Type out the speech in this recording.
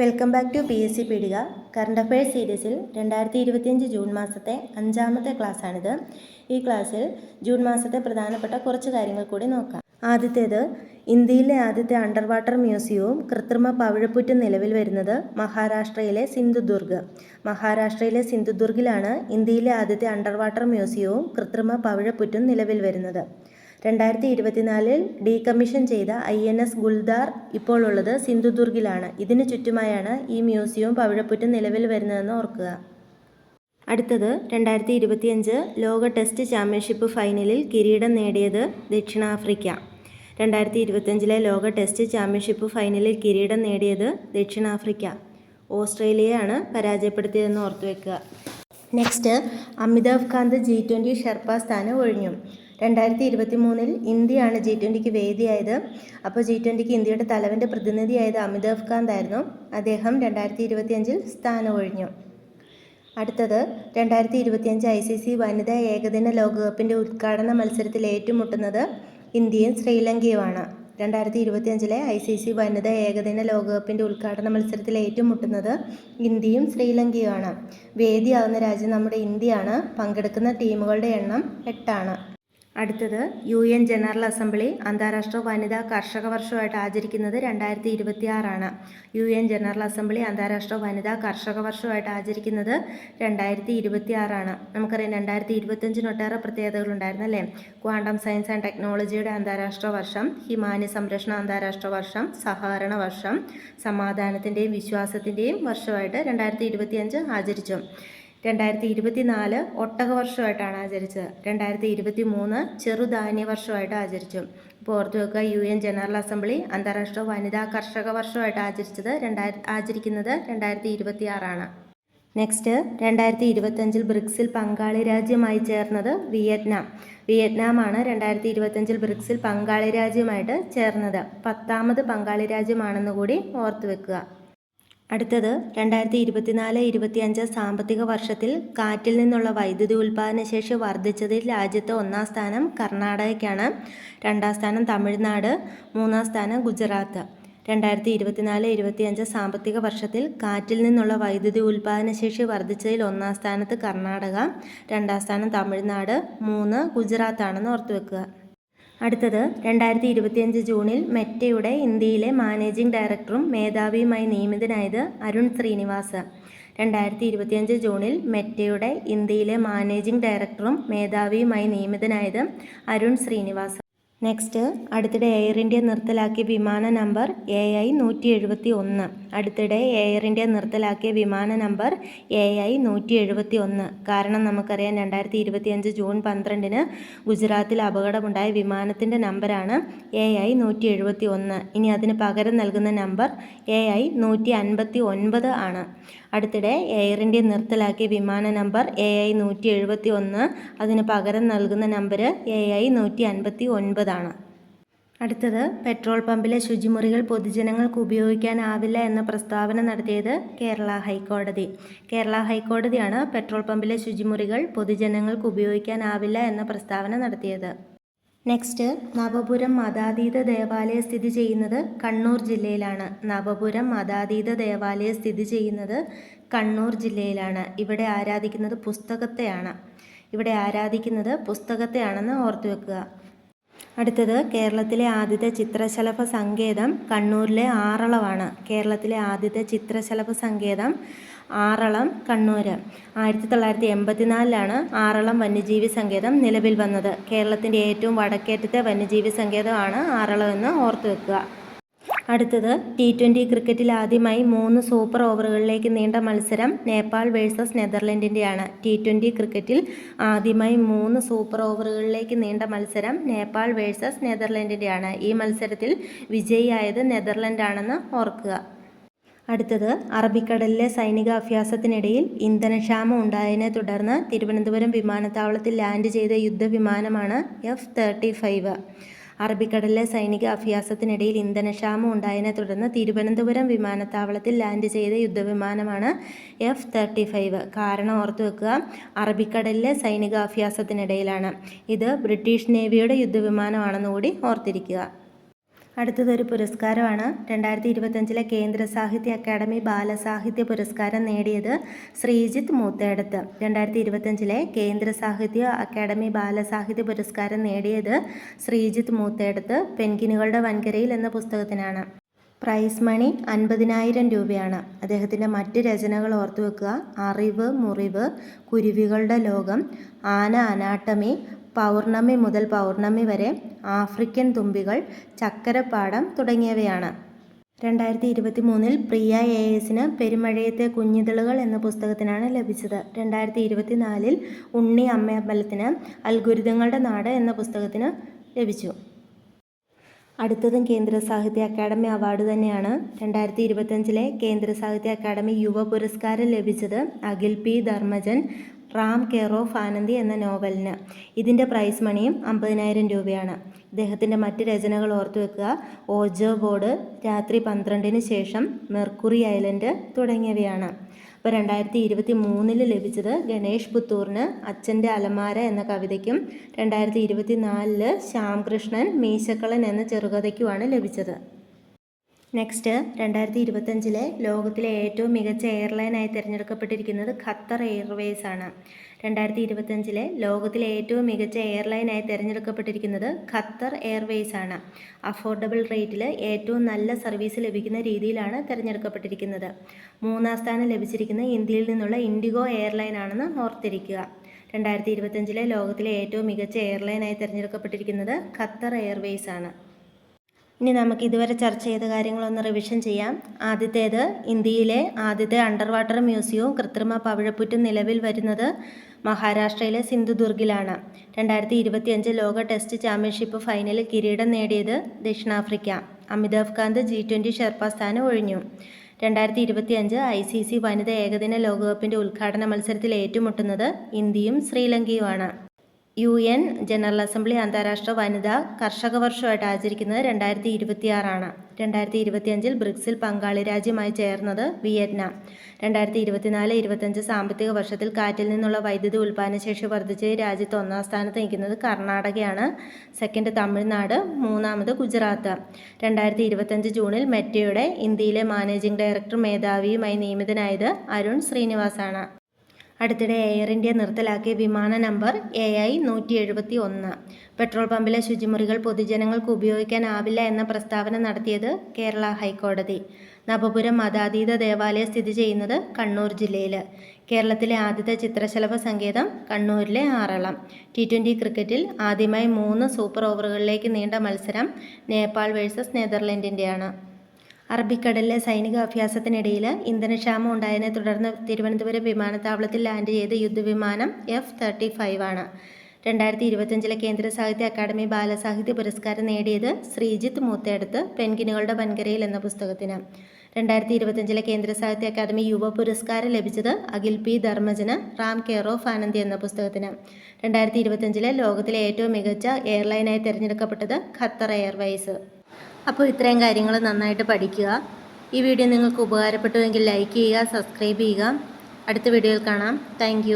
Welcome back to PSC പീഡിക. Current affairs സീരീസിൽ 2025 June മാസത്തെ 5ാമത്തെ ക്ലാസ്സാണിത്. ഈ ക്ലാസ്സിൽ ജൂൺ മാസത്തെ പ്രധാനപ്പെട്ട കുറച്ച് കാര്യങ്ങൾ കൂടി നോക്കാം. ആദ്യത്തേത്, ഇന്ത്യയിലെ ആദ്യത്തെ അണ്ടർ വാട്ടർ മ്യൂസിയവും കൃത്രിമ പവിഴപ്പുറ്റും നിലവിൽ വരുന്നത് മഹാരാഷ്ട്രയിലെ സിന്ധുദുർഗ്. മഹാരാഷ്ട്രയിലെ സിന്ധുദുർഗിലാണ് ഇന്ത്യയിലെ ആദ്യത്തെ അണ്ടർ വാട്ടർ മ്യൂസിയവും കൃത്രിമ പവിഴപ്പുറ്റും നിലവിൽ വരുന്നത്. 2024 ഡീകമ്മീഷൻ ചെയ്ത INS ഗുൽദാർ ഇപ്പോൾ ഉള്ളത് സിന്ധുദുർഗിലാണ്. ഇതിനു ചുറ്റുമായാണ് ഈ മ്യൂസിയവും പവിഴപ്പുറ്റും നിലവിൽ വരുന്നതെന്ന് ഓർക്കുക. അടുത്തത്, 2025 ലോക ടെസ്റ്റ് ചാമ്പ്യൻഷിപ്പ് ഫൈനലിൽ കിരീടം നേടിയത് ദക്ഷിണാഫ്രിക്ക. 2025 ലോക ടെസ്റ്റ് ചാമ്പ്യൻഷിപ്പ് ഫൈനലിൽ കിരീടം നേടിയത് ദക്ഷിണാഫ്രിക്ക. ഓസ്ട്രേലിയയാണ് പരാജയപ്പെടുത്തിയതെന്ന് ഓർത്തുവെക്കുക. നെക്സ്റ്റ്, അമിതാഭ് കാന്ത് G20 ഷെർപ്പ സ്ഥാനം ഒഴിഞ്ഞു. 2023 ഇന്ത്യയാണ് G20ക്ക് വേദിയായത്. അപ്പോൾ G20ക്ക് ഇന്ത്യയുടെ തലവൻ്റെ പ്രതിനിധിയായത് അമിതാഭ് കാന്ത് ആയിരുന്നു. അദ്ദേഹം 2025 സ്ഥാനം ഒഴിഞ്ഞു. അടുത്തത്, 2025 ICC വനിതാ ഏകദിന ലോകകപ്പിൻ്റെ ഉദ്ഘാടന മത്സരത്തിൽ ഏറ്റുമുട്ടുന്നത് ഇന്ത്യയും ശ്രീലങ്കയുമാണ്. 2025 ICC വനിതാ ഏകദിന ലോകകപ്പിൻ്റെ ഉദ്ഘാടന മത്സരത്തിൽ ഏറ്റുമുട്ടുന്നത് ഇന്ത്യയും ശ്രീലങ്കയുമാണ്. വേദിയാവുന്ന രാജ്യം നമ്മുടെ ഇന്ത്യയാണ്. പങ്കെടുക്കുന്ന ടീമുകളുടെ എണ്ണം 8ആണ്. അടുത്തത്, UN ജനറൽ അസംബ്ലി അന്താരാഷ്ട്ര വനിതാ കർഷക വർഷമായിട്ട് ആചരിക്കുന്നത് 2026 UN ജനറൽ അസംബ്ലി അന്താരാഷ്ട്ര വനിതാ കർഷക വർഷമായിട്ട് ആചരിക്കുന്നത് 2026. നമുക്കറിയാം 2025 ഒട്ടേറെ പ്രത്യേകതകളുണ്ടായിരുന്നു അല്ലേ. ക്വാണ്ടം സയൻസ് ആൻഡ് ടെക്നോളജിയുടെ അന്താരാഷ്ട്ര വർഷം, ഹിമാനി സംരക്ഷണ അന്താരാഷ്ട്ര വർഷം, സഹകരണ വർഷം, സമാധാനത്തിൻ്റെയും വിശ്വാസത്തിൻ്റെയും വർഷമായിട്ട് 2025 ആചരിച്ചു. 2024 ഒട്ടക വർഷമായിട്ടാണ് ആചരിച്ചത്. 2023 ചെറുധാന്യ വർഷമായിട്ട് ആചരിച്ചു. ഇപ്പോൾ ഓർത്തു വെക്കുക, UN ജനറൽ അസംബ്ലി അന്താരാഷ്ട്ര വനിതാ കർഷക വർഷമായിട്ട് ആചരിക്കുന്നത് 2026. നെക്സ്റ്റ്, 2025 ബ്രിക്സിൽ പങ്കാളി രാജ്യമായി ചേർന്നത് വിയറ്റ്നാം. വിയറ്റ്നാമാണ് 2025 ബ്രിക്സിൽ പങ്കാളി രാജ്യമായിട്ട് ചേർന്നത്. 10ാമത് പങ്കാളി രാജ്യമാണെന്ന് കൂടി ഓർത്തു വെക്കുക. അടുത്തത്, 2024-25 സാമ്പത്തിക വർഷത്തിൽ കാറ്റിൽ നിന്നുള്ള വൈദ്യുതി ഉൽപ്പാദനശേഷി വർദ്ധിച്ചതിൽ രാജ്യത്ത് 1ാം സ്ഥാനം കർണാടകയ്ക്കാണ്. 2ാം സ്ഥാനം തമിഴ്നാട്, 3ാം സ്ഥാനം ഗുജറാത്ത്. 2024-25 സാമ്പത്തിക വർഷത്തിൽ കാറ്റിൽ നിന്നുള്ള വൈദ്യുതി ഉൽപ്പാദനശേഷി വർദ്ധിച്ചതിൽ 1ാം സ്ഥാനത്ത് കർണാടക, 2ാം സ്ഥാനം തമിഴ്നാട്, 3 ഗുജറാത്താണെന്ന് ഓർത്തുവെക്കുക. അടുത്തത്, 2025 ജൂണിൽ മെറ്റയുടെ ഇന്ത്യയിലെ മാനേജിംഗ് ഡയറക്ടറും മേധാവിയുമായി നിയമിതനായത് അരുൺ ശ്രീനിവാസ്. 2025 ജൂണിൽ മെറ്റയുടെ ഇന്ത്യയിലെ മാനേജിംഗ് ഡയറക്ടറും മേധാവിയുമായി നിയമിതനായത് അരുൺ ശ്രീനിവാസ്. നെക്സ്റ്റ്, അടുത്തിടെ എയർ ഇന്ത്യ നിർത്തലാക്കിയ വിമാന നമ്പർ AI-171. അടുത്തിടെ എയർ ഇന്ത്യ നിർത്തലാക്കിയ വിമാന നമ്പർ AI-171. കാരണം നമുക്കറിയാം 2025 ജൂൺ 12 ഗുജറാത്തിൽ അപകടമുണ്ടായ വിമാനത്തിൻ്റെ നമ്പറാണ് AI-171. ഇനി അതിന് പകരം നൽകുന്ന നമ്പർ AI-159 ആണ്. അടുത്തിടെ എയർ ഇന്ത്യ നിർത്തലാക്കിയ വിമാന നമ്പർ AI-171. അതിന് പകരം നൽകുന്ന നമ്പർ AI-159 ആണ്. അടുത്തത്, പെട്രോൾ പമ്പിലെ ശുചിമുറികൾ പൊതുജനങ്ങൾക്ക് ഉപയോഗിക്കാനാവില്ല എന്ന പ്രസ്താവന നടത്തിയത് കേരള ഹൈക്കോടതി. കേരള ഹൈക്കോടതിയാണ് പെട്രോൾ പമ്പിലെ ശുചിമുറികൾ പൊതുജനങ്ങൾക്ക് ഉപയോഗിക്കാനാവില്ല എന്ന പ്രസ്താവന നടത്തിയത്. നെക്സ്റ്റ്, നവപുരം മതാതീത ദേവാലയം സ്ഥിതി ചെയ്യുന്നത് കണ്ണൂർ ജില്ലയിലാണ്. നവപുരം മതാതീത ദേവാലയം സ്ഥിതി ചെയ്യുന്നത് കണ്ണൂർ ജില്ലയിലാണ്. ഇവിടെ ആരാധിക്കുന്നത് പുസ്തകത്തെയാണെന്ന് ഓർത്തു വെക്കുക. അടുത്തത്, കേരളത്തിലെ ആദ്യത്തെ ചിത്രശലഭ സങ്കേതം കണ്ണൂരിലെ ആറളമാണ്. കേരളത്തിലെ ആദ്യത്തെ ചിത്രശലഭ സങ്കേതം ആറളം, കണ്ണൂർ. 1984 ആറളം വന്യജീവി സങ്കേതം നിലവിൽ വന്നത്. കേരളത്തിൻ്റെ ഏറ്റവും വടക്കേറ്റത്തെ വന്യജീവി സങ്കേതമാണ് ആറളം എന്ന് ഓർത്തു വെക്കുക. അടുത്തത്, T20 ക്രിക്കറ്റിൽ ആദ്യമായി 3 സൂപ്പർ ഓവറുകളിലേക്ക് നീണ്ട മത്സരം നേപ്പാൾ വേഴ്സസ് നെതർലൻഡിൻ്റെയാണ്. T20 ക്രിക്കറ്റിൽ ആദ്യമായി 3 സൂപ്പർ ഓവറുകളിലേക്ക് നീണ്ട മത്സരം നേപ്പാൾ വേഴ്സസ് നെതർലൻഡിൻ്റെയാണ്. ഈ മത്സരത്തിൽ വിജയിയായത് നെതർലൻഡാണെന്ന് ഓർക്കുക. അടുത്തത്, അറബിക്കടലിലെ സൈനിക അഭ്യാസത്തിനിടയിൽ ഇന്ധനക്ഷാമം ഉണ്ടായതിനെ തുടർന്ന് തിരുവനന്തപുരം വിമാനത്താവളത്തിൽ ലാൻഡ് ചെയ്ത യുദ്ധവിമാനമാണ് F-35. അറബിക്കടലിലെ സൈനിക അഭ്യാസത്തിനിടയിൽ ഇന്ധനക്ഷാമം ഉണ്ടായതിനെ തുടർന്ന് തിരുവനന്തപുരം വിമാനത്താവളത്തിൽ ലാൻഡ് ചെയ്ത യുദ്ധവിമാനമാണ് F-35. കാരണം ഓർത്തു വെക്കുക, അറബിക്കടലിലെ സൈനിക അഭ്യാസത്തിനിടയിലാണ്. ഇത് ബ്രിട്ടീഷ് നേവിയുടെ യുദ്ധവിമാനമാണെന്ന് കൂടി ഓർത്തിരിക്കുക. അടുത്തതൊരു പുരസ്കാരമാണ്. 2025 കേന്ദ്ര സാഹിത്യ അക്കാദമി ബാലസാഹിത്യ പുരസ്കാരം നേടിയത് ശ്രീജിത്ത് മൂത്തേടത്ത്. 2025 കേന്ദ്ര സാഹിത്യ അക്കാദമി ബാലസാഹിത്യ പുരസ്കാരം നേടിയത് ശ്രീജിത്ത് മൂത്തേടത്ത് പെൻഗ്വിനുകളുടെ വൻകരയിൽ എന്ന പുസ്തകത്തിനാണ്. പ്രൈസ് മണി 50,000 രൂപയാണ്. അദ്ദേഹത്തിൻ്റെ മറ്റ് രചനകൾ ഓർത്തുവെക്കുക: അറിവ്, മുറിവ്, കുരുവികളുടെ ലോകം, ആന അനാട്ടമി, പൗർണമി മുതൽ പൗർണമി വരെ, ആഫ്രിക്കൻ തുമ്പികൾ, ചക്കരപ്പാടം തുടങ്ങിയവയാണ്. 2023 പ്രിയ ASന് പെരുമഴയത്തെ കുഞ്ഞിതളുകൾ എന്ന പുസ്തകത്തിനാണ് ലഭിച്ചത്. 2024 ഉണ്ണി അമ്മയമ്പലത്തിന് അത്ഭുതങ്ങളുടെ നാട് എന്ന പുസ്തകത്തിന് ലഭിച്ചു. അടുത്തതും കേന്ദ്ര സാഹിത്യ അക്കാദമി അവാർഡ് തന്നെയാണ്. 2025 കേന്ദ്ര സാഹിത്യ അക്കാദമി യുവ പുരസ്കാരം ലഭിച്ചത് Akhil P. Dharmajan Ram care of Anandi എന്ന നോവലിന്. ഇതിൻ്റെ പ്രൈസ് മണിയും 50,000 രൂപയാണ്. ഇദ്ദേഹത്തിൻ്റെ മറ്റ് രചനകൾ ഓർത്തുവെക്കുക: ഓജോ ബോർഡ്, രാത്രി 12-ന് ശേഷം, മെർക്കുറി ഐലൻഡ് തുടങ്ങിയവയാണ്. അപ്പോൾ 2023 ലഭിച്ചത് ഗണേഷ് പുത്തൂറിന് അച്ഛൻ്റെ അലമാര എന്ന കവിതയ്ക്കും 2024 ശ്യാംകൃഷ്ണൻ മീശക്കളൻ എന്ന ചെറുകഥയ്ക്കുമാണ് ലഭിച്ചത്. നെക്സ്റ്റ്, 2025 ലോകത്തിലെ ഏറ്റവും മികച്ച എയർലൈനായി തിരഞ്ഞെടുക്കപ്പെട്ടിരിക്കുന്നത് ഖത്തർ എയർവേസ് ആണ്. 2025 ലോകത്തിലെ ഏറ്റവും മികച്ച എയർലൈനായി തിരഞ്ഞെടുക്കപ്പെട്ടിരിക്കുന്നത് ഖത്തർ എയർവേസ് ആണ്. അഫോർഡബിൾ റേറ്റിൽ ഏറ്റവും നല്ല സർവീസ് ലഭിക്കുന്ന രീതിയിലാണ് തിരഞ്ഞെടുക്കപ്പെട്ടിരിക്കുന്നത്. 3-ാം സ്ഥാനം ലഭിച്ചിരിക്കുന്ന ഇന്ത്യയിൽ നിന്നുള്ള ഇൻഡിഗോ എയർലൈൻ ആണെന്ന് ഓർത്തിരിക്കുക. 2025 ലോകത്തിലെ ഏറ്റവും മികച്ച എയർലൈനായി തിരഞ്ഞെടുക്കപ്പെട്ടിരിക്കുന്നത് ഖത്തർ എയർവേസ് ആണ്. ഇനി നമുക്ക് ഇതുവരെ ചർച്ച ചെയ്ത കാര്യങ്ങളൊന്ന് റിവിഷൻ ചെയ്യാം. ആദ്യത്തേത്, ഇന്ത്യയിലെ ആദ്യത്തെ അണ്ടർ വാട്ടർ മ്യൂസിയവും കൃത്രിമ പവിഴപ്പുറ്റും നിലവിൽ വരുന്നത് മഹാരാഷ്ട്രയിലെ സിന്ധുദുർഗിലാണ്. 2025 ലോക ടെസ്റ്റ് ചാമ്പ്യൻഷിപ്പ് ഫൈനലിൽ കിരീടം നേടിയത് ദക്ഷിണാഫ്രിക്ക. അമിതാഭ് കാന്ത് G20 ഷെർപ്പ സ്ഥാനം ഒഴിഞ്ഞു. 2025 ICC വനിതാ ഏകദിന ലോകകപ്പിൻ്റെ ഉദ്ഘാടന മത്സരത്തിൽ ഏറ്റുമുട്ടുന്നത് ഇന്ത്യയും ശ്രീലങ്കയുമാണ്. UN ജനറൽ അസംബ്ലി അന്താരാഷ്ട്ര വനിതാ കർഷക വർഷമായിട്ട് ആചരിക്കുന്നത് 2026 ആണ്. 2025 ബ്രിക്സിൽ പങ്കാളി രാജ്യമായി ചേർന്നത് വിയറ്റ്നാം. 2024-25 സാമ്പത്തിക വർഷത്തിൽ കാറ്റിൽ നിന്നുള്ള വൈദ്യുതി ഉൽപ്പാദനശേഷി വർദ്ധിച്ച് രാജ്യത്ത് 1-ാം സ്ഥാനത്ത് നിൽക്കുന്നത് കർണാടകയാണ്. സെക്കൻഡ് തമിഴ്നാട്, 3-ാമത് ഗുജറാത്ത്. 2025 ജൂണിൽ മെറ്റയുടെ ഇന്ത്യയിലെ മാനേജിംഗ് ഡയറക്ടർ മേധാവിയുമായി നിയമിതനായത് അരുൺ ശ്രീനിവാസാണ്. അടുത്തിടെ എയർ ഇന്ത്യ നിർത്തലാക്കിയ വിമാന നമ്പർ AI-171. പെട്രോൾ പമ്പിലെ ശുചിമുറികൾ പൊതുജനങ്ങൾക്ക് ഉപയോഗിക്കാനാവില്ല എന്ന പ്രസ്താവന നടത്തിയത് കേരള ഹൈക്കോടതി. നവപുരം മതാതീത ദേവാലയം സ്ഥിതി ചെയ്യുന്നത് കണ്ണൂർ ജില്ലയിൽ. കേരളത്തിലെ ആദ്യത്തെ ചിത്രശലഭ സങ്കേതം കണ്ണൂരിലെ ആറളം. T20 ക്രിക്കറ്റിൽ ആദ്യമായി 3 സൂപ്പർ ഓവറുകളിലേക്ക് നീണ്ട മത്സരം നേപ്പാൾ വേഴ്സസ് നെതർലൻഡിൻ്റെയാണ്. അറബിക്കടലിലെ സൈനിക അഭ്യാസത്തിനിടയിൽ ഇന്ധനക്ഷാമം ഉണ്ടായതിനെ തുടർന്ന് തിരുവനന്തപുരം വിമാനത്താവളത്തിൽ ലാൻഡ് ചെയ്ത യുദ്ധവിമാനം F-35 ആണ്. 2025 കേന്ദ്ര സാഹിത്യ അക്കാദമി ബാലസാഹിത്യ പുരസ്കാരം നേടിയത് ശ്രീജിത്ത് മൂത്തേടത്ത് പെൻഗ്വിനുകളുടെ വൻകരയിൽ എന്ന പുസ്തകത്തിന്. 2025 കേന്ദ്ര സാഹിത്യ അക്കാദമി യുവ പുരസ്കാരം ലഭിച്ചത് അഖിൽ P. ധർമ്മജന് റാം കെയർ ഓഫ് ആനന്ദി എന്ന പുസ്തകത്തിന്. 2025 ലോകത്തിലെ ഏറ്റവും മികച്ച എയർലൈനായി തിരഞ്ഞെടുക്കപ്പെട്ടത് ഖത്തർ എയർവേസ്. അപ്പോൾ ഇത്രയും കാര്യങ്ങൾ നന്നായിട്ട് പഠിക്കുക. ഈ വീഡിയോ നിങ്ങൾക്ക് ഉപകാരപ്പെട്ടുവെങ്കിൽ ലൈക്ക് ചെയ്യുക, സബ്സ്ക്രൈബ് ചെയ്യുക. അടുത്ത വീഡിയോയിൽ കാണാം. താങ്ക്